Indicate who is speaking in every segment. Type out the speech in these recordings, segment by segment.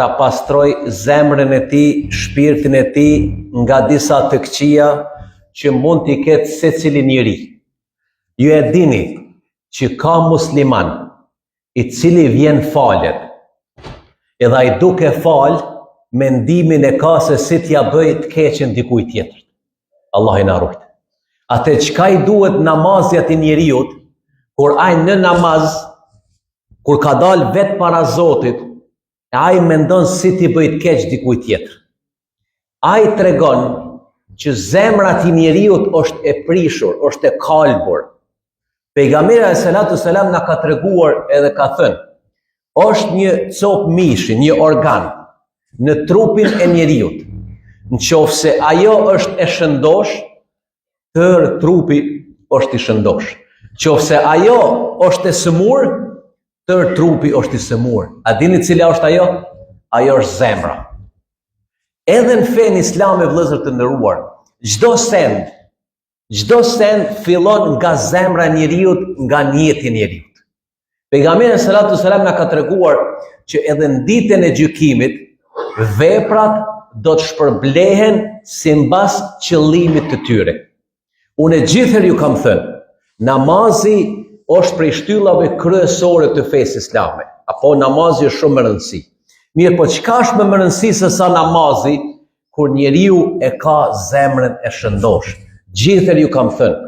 Speaker 1: ta pastroj zemrën e tij, shpirtin e tij nga disa të këqija që mund t'i ketë secili njeri. Ju e dini që ka musliman i cili vjen falet, edhe ai duke fal, mendimin e ka se si t'ja bëj të keqen dikujt tjetër. Allah i na ruaj. Atë çka i duhet namazit atij njeriut, kur ai në namaz, kur ka dalë vetë para Zotit, ai mendon si t'i bëj të keq dikujt tjetër. Ai tregon që zemra e atij njeriut është e prishur, është e kalbur. Pejgamberi alayhi salatu selam na ka treguar edhe ka thënë, është një copë mishi, një organ në trupin e njeriut. Nëse ajo është e shëndosh, tërë trupi është i shëndosh. Nëse ajo është e sëmur, tërë trupi është i sëmur. A dini cila është ajo? Ajo është zemra. Edhe në fenë islame, vëllezër të nderuar, çdo send fillon nga zemra e njeriut, nga njeti i njeriut. Pejgamberi sallallahu alaihi wasallam na ka treguar që edhe në ditën e gjykimit, veprat do të shpërblehen sipas qëllimit të tyre. Unë gjithherë ju kam thënë, namazi është prej shtyllave kryesore të fesë islame, apo namazi është shumë më rëndësi. Mirë, po çka është më rëndësi se sa namazi, kur njeriu e ka zemrën e shëndosh. Gjithherë ju kam thënë,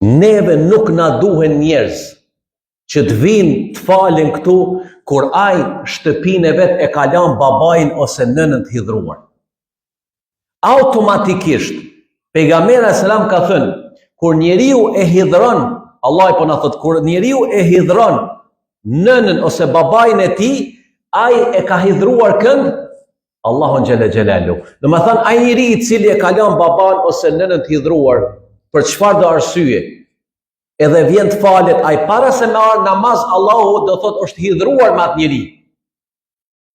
Speaker 1: neve nuk na duhen njerëz që të vinë të falen këtu kur ai shtëpinë e vet e ka lënë babain ose nënën të hidhruar. Automatikisht pejgamberi selam ka thënë, kur njeriu e hidhron, Allah po na thot, kur njeriu e hidhron nënën ose babain e tij, ai e ka hidhruar kënd Allahun xhela xhelalu. Domethënë ai njeri i cili e ka lënë baban ose nënën të hidhruar, për çfarë do arsye, edhe vjen të falet, ai para se me marr namaz, Allahu do thot është hidhruar me atë njeri.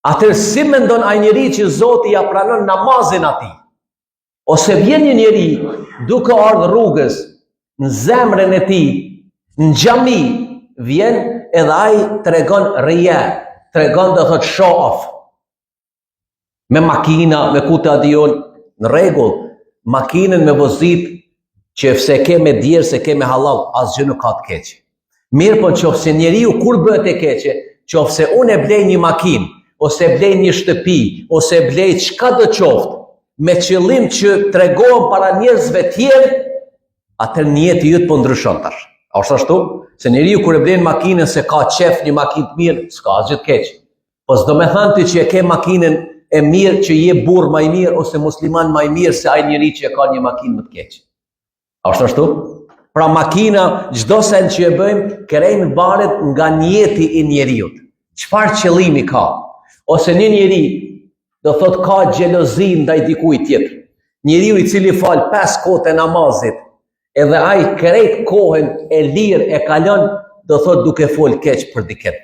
Speaker 1: Atëherë si mendon ai njeri që Zoti ja pranon namazin atij? Ose vjen një njeri duke ardhur rrugës, në zemrën e tij, në xhami, vjen edhe ai tregon rija, tregon do thot show off. Me makina, me ku të adion, në rregull, makinën me vozit, që se ke me djerë, se ke me halal, asgjë nuk ka të keqe. Mirë po nëse njeriu kur bëhet e keqe, nëse unë e blej një makinë, ose e blej një shtëpi, ose e blej çka do qoftë, me qëllim që tregohen para njerëzve tjerë, atëherë njeti yt po ndryshon tash. A është ashtu? Se njeriu kur e blen makinën se ka qef një makinë të mirë, s'ka asgjë të keq. Po s'do me thënë ti që e ke makinën e mirë që je burr më i mirë ose musliman më i mirë se ai njeri që e ka një makinë më të keqe. A është ashtu? Pra makina, çdo send që e bëjmë, krejnë varet nga njeti i njeriut. Çfarë qëllimi ka? Ose një njeri do thot ka xhelozi ndaj dikujt tjetër. Njeriu i cili fal 5 kohë të namazit, edhe ai krejt kohën e lirë e kalon, do thot duke fol keq për dikën.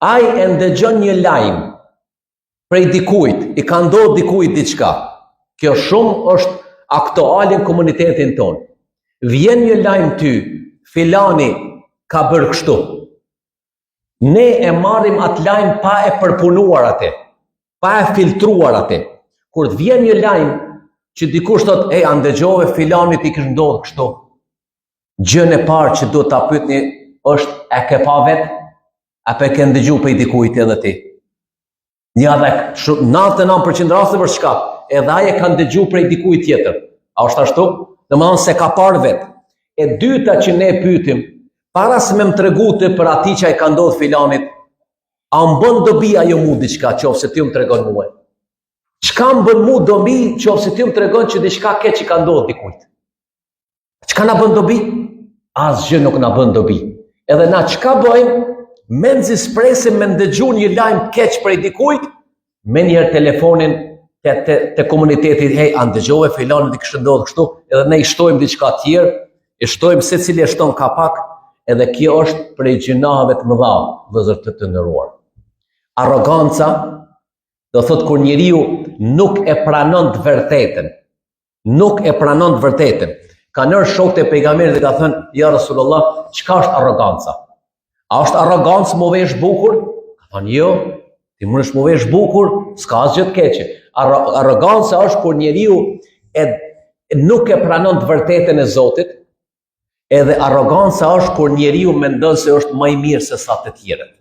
Speaker 1: Ai e ndëgjon një lajm prej dikujt, i ka ndodhur dikujt diçka. Kjo shumë është aktuale në komunitetin tonë. Vjen një lajm ty, filani ka bërë kështu. Ne e marrim atë lajm pa e përpunuar atë, pa e filtruar atë. Kur të vjen një lajm që dikush thot, a ndëgjove filanit i kishte ndodhur kështu. Gjën e parë që duhet ta pyetni është, e ke pa vetë? Apo e ke ndëgjuar prej dikujt edhe ti? Një dhe 99% raste për çka? Edhe ai e ka ndëgjuar prej dikujt tjetër. A është ashtu? Domethënë se ka parë vetë. E dyta që ne pyetim, para se më tregute për atë që ai ka ndodhur filanit, a më bën dobi ajo mu diçka nëse ti më tregon mua? Çka më bën mu dobi nëse ti më tregon që diçka keq i ka ndodhur dikujt? Çka na bën dobi? Asgjë nuk na bën dobi. Edhe na çka bëjmë? Menzi spresim me ndëgju një lajm keq prej dikujt, me njëherë telefonin te komunitetit, a ndëgjove filanit i kishte ndodhur kështu, edhe ne i shtojmë diçka tjetër, i shtojmë secili e shton ka pak, edhe kjo është prej gjinave të mëdha, vëllezër të nderuar. Arroganca do thot kur njeriu nuk e pranon të vërtetën. Nuk e pranon të vërtetën. Ka nërë shokët e pejgamberit dhe ka thënë, ja Rasulullah, çka është arroganca? A është arrogancë më vesh bukur? Ka Thonë jo, ti mund të vesh bukur, s'ka asgjë të keqe. Arroganca është kur njeriu nuk e pranon të vërtetën e Zotit, edhe arroganca është kur njeriu mendon se është më i mirë se sa të tjerët.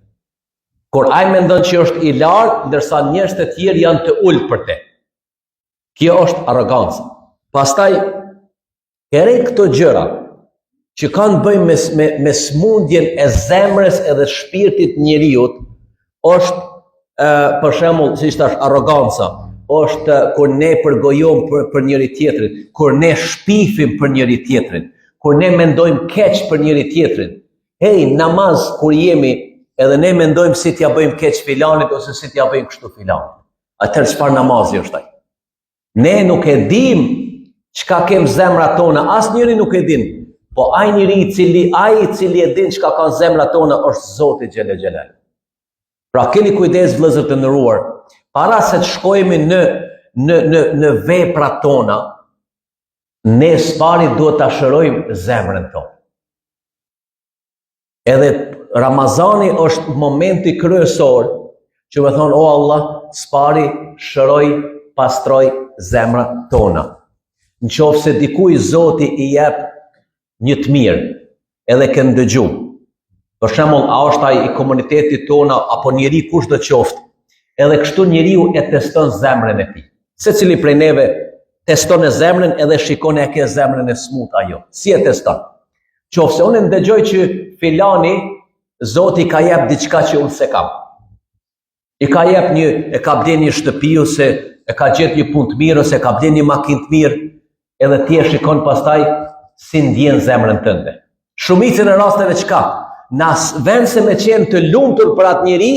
Speaker 1: Kur ai mendon që është i lartë, ndërsa njerëzit e tjerë janë të ulët për te. Kjo është arroganca. Pastaj, kërejt këto gjëra që kanë bëjmë me smundjen e zemrës edhe shpirtit njeriut, është, për shembull, si thash, arroganca, është kur ne përgojojmë për njëri tjetrin, kur ne shpifim për njëri tjetrin, kur ne mendojmë keq për njëri tjetrin. Hey, namaz kur jemi, edhe ne mendojmë si t'ja bëjmë keq filanit ose si t'ja bëjmë kështu filanit. Atëherë çfarë namazi është ai? Ne nuk e dim çka kem zemrat tona, asnjëri nuk e din. Po ai njeri i cili e din çka kanë zemrat tona është Zoti xhelel xhelal. Pra keni kujdes vëllezër të nderuar, para se të shkojmë në veprat tona, ne spari duhet ta shërojmë zemrën tonë. Edhe Ramazani është momenti kryesor që me thonë, o Allah, spari shëroj, pastroj zemrat tona. Në qoftë se dikuj Zoti i jep një të mirë, edhe kënë dëgju. Për shembull, a është ai i komunitetit tona, apo njeri kush do qoftë, edhe kështu njeriu e teston zemrën e tij. Secili prej neve teston e zemrën edhe shikon e ke zemrën e smut ajo. Si e teston? Qoftë se unë ndëgjoj që filani Zoti ka jep diçka që unë se kam. I ka jep e ka blen një shtëpi ose e ka gjetë një punë të mirë ose ka blen një makinë të mirë, edhe ti e shikon pastaj si ndjen zemrën tënde. Shumicën e rasteve çka? Na vend se me qenë të lumtur për atë njeri,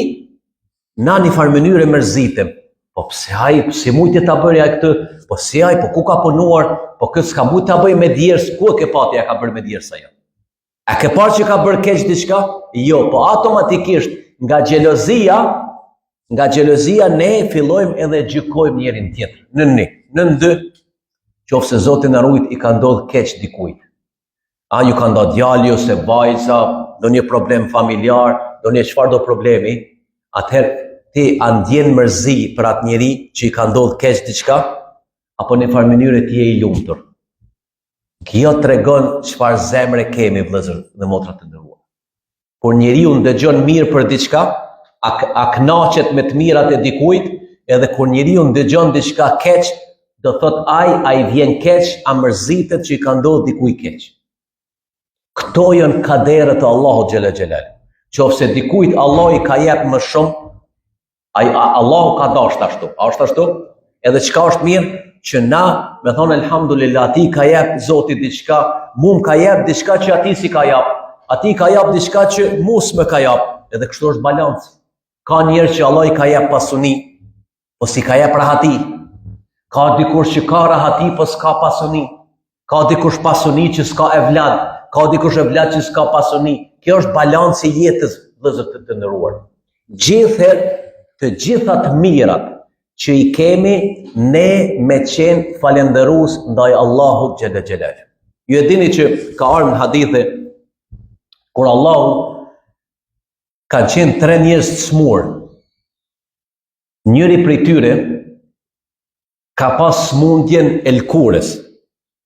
Speaker 1: na një farë mënyrë mërzitem. Po pse ai, si mujtë ta bëri ai këtë? Po si ai, po ku ka punuar? Po këtë s'ka mujtë ta bëj me djers, ku e ke pati ja ka bërë me djers ajo? A ke parë që ka bërë keq diçka? Jo, po automatikisht nga xhelozia ne fillojmë edhe gjykojmë njërin tjetër. Në dy, qofse Zoti na ruajt i ka ndodhur keq dikujt. A ju ka ndodhur djali ose vajza, ndonjë problem familjar, ndonjë çfarë do problemi, atëherë ti a ndjen mërzi për atë njeri që i ka ndodhur keq diçka, apo në farë mënyrë ti je i lumtur. Kjo tregon çfarë zemre kemi vëllezër dhe motra të nderuara. Kur njeriu ndëgjon mirë për diçka, a kënaqet me të mirat e dikujt, edhe kur njeriu ndëgjon diçka keq, do thot ai vjen keq, a mërzitet që i ka ndodhur dikujt keq. Këto janë kaderët e Allahut xhelel xhelal. Qofse dikujt Allah i ka jep më shumë, Allahu ka dashur ashtu. A është ashtu? Edhe çka është mirë? Që na, me thonë elhamdulillah, ati ka jep Zoti diçka, mu më ka jep diçka që ati si ka jep, ati ka jep diçka që mu s'me ka jep, edhe kështu është balancë. Ka njerë që Allah i ka jep pasuni, po si ka jep rahati, ka dikush që ka rahati, po s'ka pasuni, ka dikush pasuni që s'ka evlad, ka dikush evlad që s'ka pasuni. Kjo është balancë i jetës, vëllezër të nderuar. Të gjithat mirat që i kemi, ne me qenë falenderus ndaj Allahut xhelel xhelal. Ju e dini që ka ardhur në hadithe kur Allahu ka qenë 3 njerëz të smur. Njëri prej tyre ka pas smundjen e lkurës.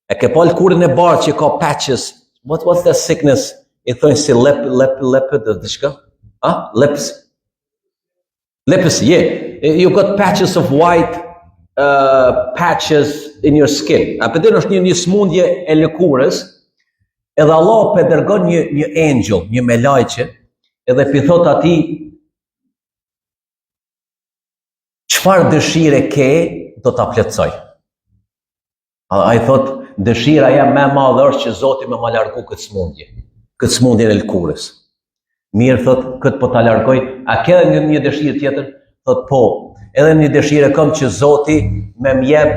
Speaker 1: E ke pa lkurën e bardhë që ka patches. What's that sickness? I thonë si leopard diçka? Leprosy, yeah. You got patches of white patches in your skin. A përdin është një smundje e lëkurës, edhe Allah për dërgon një angel, një melajqe, edhe për thot ati, çfarë dëshire ke, do t'a plotësoj. A i thot, dëshira jam me madhe është që Zoti më largu këtë smundje e lëkurës. Mirë, thot, këtë po t'a largoj, a ke një dëshirë tjetër? Thot, po, edhe një dëshirë kam që Zoti me mjep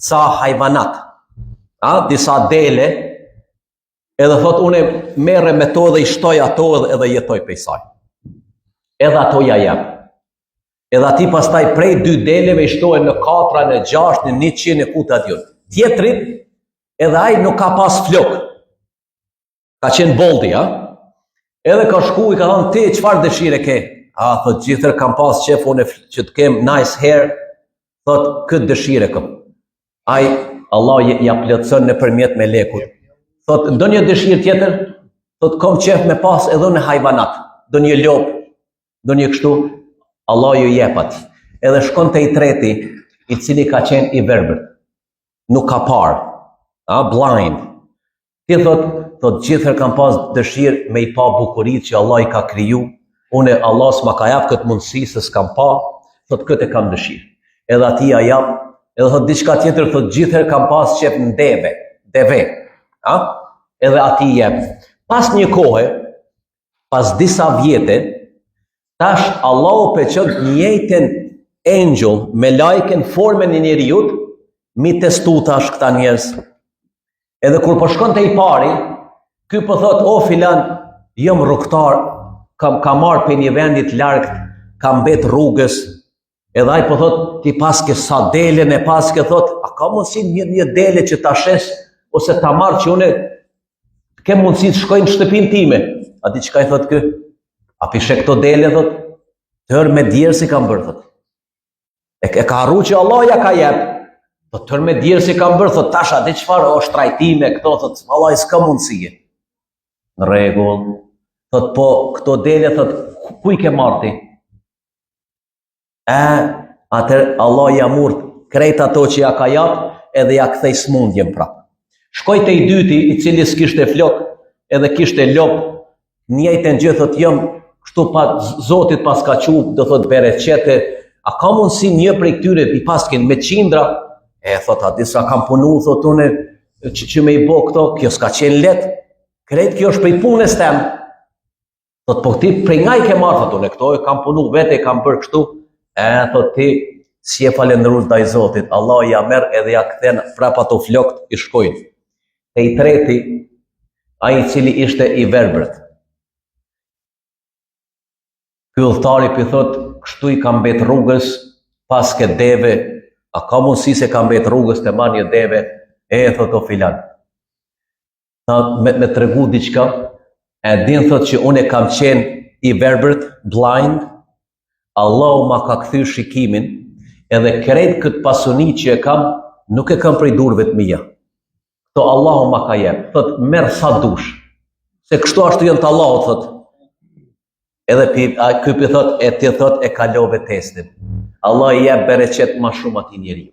Speaker 1: ca hajvanat, disa dele, edhe thot, une merre me to dhe i shtoj ato edhe jetoj pej saj. Edhe ato ja jep. Edhe ati pastaj prej 2 deleve i shtoj në 4, në 6, në 100, në kuta djën. Tjetrit, edhe aj nuk ka pas flok. Ka qenë boldi, Edhe ka shku i ka thonë, ti qëfar dëshire ke? thot gjithër kam pas qef unë që të kem nice hair, thot këtë dëshire këm. Allah ja plotëson nëpërmjet melekut. Thot ndonjë dëshirë tjetër, thot kom qef me pas edhe në hajvanat, ndonjë lop, ndonjë kështu, Allah ju jep atij. Edhe shkon te i treti, i cili ka qenë i verbërt, nuk ka parë, blind. Ti thot gjithër kam pas dëshirë me i pa bukuritë që Allah i ka kriju, unë Allah s'ma ka jap këtë mundësi se s'kam pa, thot këtë e kam dëshirë. Edhe ati ja jap, edhe thot diçka tjetër, thot gjithër kam pas qef në deve, edhe ati jep. Pas një kohë, pas disa vjete, tash Allahu peqon njëjtën angel me lajken formën e njeriut, mi testu tash këta njerëz. Edhe kur po shkon te i pari, ky po thot, o filan, jam rrugtar, kam marrë për një vendit largët, kam bet rrugës, edhe ai po thot, ti paske sa dele ne paske, thot, a ka mundësi një dele që ta shes, ose ta marrë që une ke mundësi të shkojnë në shtëpinë time. A di çka i thot kë? A pishe këto dele, thot, tër me djerë si kam bërë, thot. E ka harru që Allah ja ka jep, thot, tër me djerë si kam bërë, thot, tash a di çfarë është trajtime këto, thot, Allah i s'ka mundësie. Në rregull, thot, po këto dele, thot, ku i ke marrë ti? Atër Allah ja murt krejt ato që ja ka jap, edhe ja kthej smundjen prap. Shkoj te i dyti, i cili s'kishte flok, edhe kishte lop, njëjtën gjë, thot, jam kështu pa Zotit pas ka qup, do thot bereqete, a ka mundësi një prej këtyre i paskin me qindra? Thot, a disa kam punu, thot, une që me i bo këto, kjo s'ka qenë let, krejt kjo është prej punës tem. Thot, po ti prej nga i ke marrë, thot, une këto e kam punu, vete e kam bërë kështu, thot, ti si e falendëruar ndaj Zotit, Allah ja merr edhe ja kthen prap ato flokt i shkojnë. E i treti, ai i cili ishte i verbërt. Ky udhëtari pi thot, kështu i kam mbet rrugës, pas ke deve, a ka mundësi se kam mbet rrugës të marr një deve? Thot, o filan. Me tregu diçka, din thot që unë kam qenë i verbërt, blind, Allahu ma ka kthy shikimin, edhe krejt këtë pasuni që e kam, nuk e kam prej durve të mia. Këto Allahu ma ka jep. Thot, merr sa dush. Se kështu ashtu janë të Allahut, thot. Edhe ky pi thot, ti thot e kalove testin. Allah i jep bereqet ma shumë atij njeriu.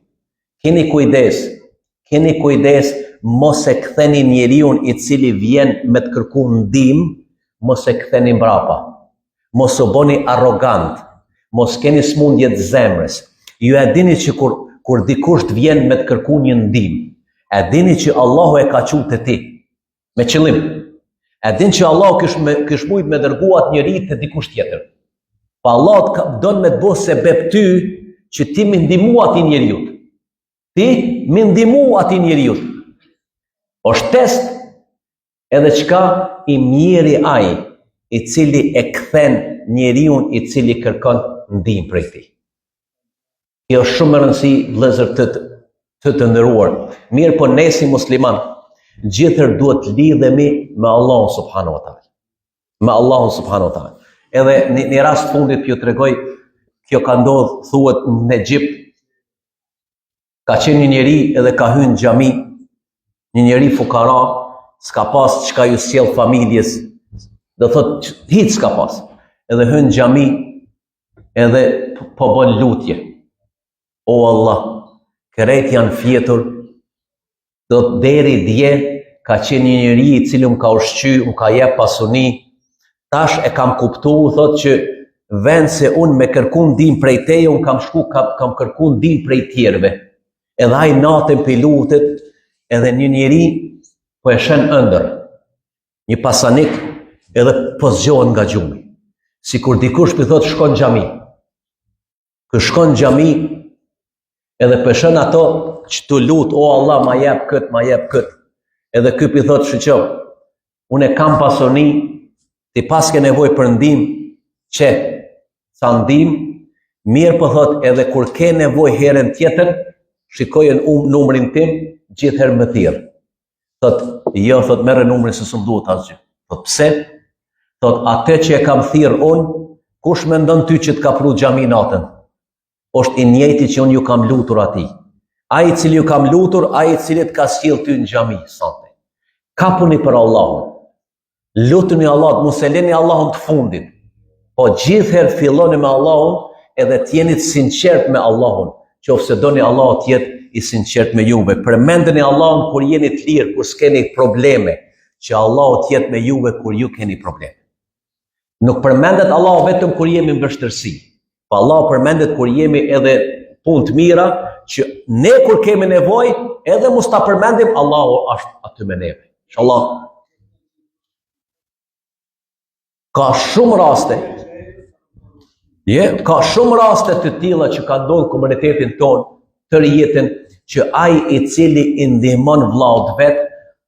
Speaker 1: Keni kujdes, mos e ktheni njeriun i cili vjen me të kërku ndihmë, mos e ktheni mbrapa. Mos u boni arrogant. Mos keni smundje të zemrës. Ju e dini që kur dikush të vjen me të kërku një ndihmë, e dini që Allahu e ka qenë te ti me qëllim. E dini që Allahu kish mujt me dërgu atë njeri te dikush tjetër. Pa Allah don me të bëj sebeb ty që ti më ndihmu atij njeriu. Ti më ndihmu atij njeriu. Është test edhe çka i mjeri ai i cili e kthen njeriu i cili kërkon ndihmë prej tij. Kjo është shumë e rëndësishme, vëllezër të nderuar. Mirë, po ne si musliman, gjithër duhet lidhemi me Allahun subhanahu wa taala. Me Allahun subhanahu wa taala. Edhe në rast fundit ju tregoj, kjo ka ndodhur, thuhet në Egjipt. Ka qenë një njeri edhe ka hyrë në xhami, një njeri fukara, s'ka pas çka ju sjell familjes. Do thot hiç s'ka pas. Edhe hyn në xhami, edhe po bën lutje. O Allah, krejt janë fjetur, do të deri dje ka qenë një njeri i cili më ka ushqy, më ka jep pasuni, tash e kam kuptu, thot që vend se unë me kërku ndihmë prej teje, unë kam shku, kam kërku ndihmë prej tjerve. Edhe ai natën pe lutet, edhe një njeri po e shen ëndër, një pasanik, edhe po zgjohet nga gjumi. Sikur dikush pi thot shkon në xhami. Kë shkon në xhami, edhe peshën ato që të lut, o Allah, ma jep këtë. Edhe ky pi thot, shqo, unë e kam pasoni, ti paske nevoj për ndihmë, që sa ndihmë, mirë po thot, edhe kur ke nevoj herën tjetër, shikojën numrin tim, gjithherë më thirr. Thot, jo, thot, merre numrin se s'm duhet asgjë. Thot, pse? Thot, atë që e kam thirr unë, Kush mendon ty që të ka pru xhami natën? Është i njëjti që unë ju kam lutur atij. Ai i cili ju kam lutur, ai i cili të ka sjell ty në xhami sonte. Kapuni për Allahun. Lutuni Allahut, mos e leni Allahun të fundit. Po gjithherë filloni me Allahun edhe të jeni të sinqert me Allahun. Qofse doni Allahu të jetë i sinqert me juve. Përmendeni Allahun kur jeni të lirë, kur s'keni probleme, që Allahu të jetë me juve kur ju keni probleme. Nuk përmendet Allahu vetëm kur jemi në vështirësi, po Allahu përmendet kur jemi edhe punë të mira, që ne kur kemi nevojë, edhe mos ta përmendim, Allahu është aty me neve. Inshallah. Ka shumë raste të tilla që ka ndodhur komunitetin ton, tërë jetën, që ai i cili i ndihmon vllaut vet,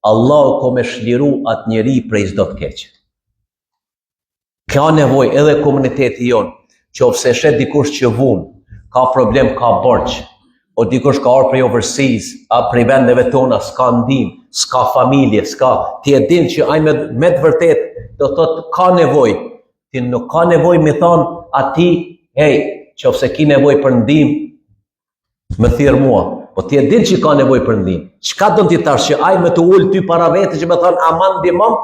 Speaker 1: Allahu ka më shliru atë njeri prej çdo të keq. Ka nevojë edhe komuniteti jon, qofse shet dikush që vun, ka problem, ka borxh, o dikush ka ardhur prej overseas, prej vendeve tona, s'ka ndihmë, s'ka familje, ti e din që ai me të vërtet do thotë ka nevojë. Ti nuk ka nevojë me thon atij, hey, qofse ki nevojë për ndihmë, më thirr mua. Po ti e din që ka nevojë për ndihmë. Çka do ti thash që ai më të ul ty para vetë që më thon aman ndihmom?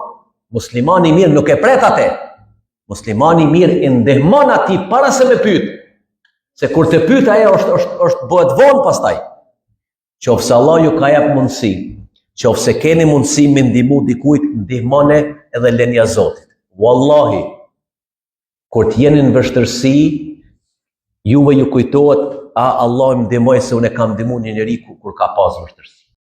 Speaker 1: Muslimani mirë nuk e pret atë. Muslimani mirë i ndihmon atij para se me pyet. Se kur të pyet ajo është bëhet vonë pastaj. Qofse Allah ju ka jap mundësi, qofse keni mundësi me ndihmu dikujt, ndihmone edhe lenja Zotit. Wallahi, kur të jeni në vështirësi, juve ju kujtohet, Allah më ndihmoj se unë kam ndihmu një njeri kur ka pas vështirësi.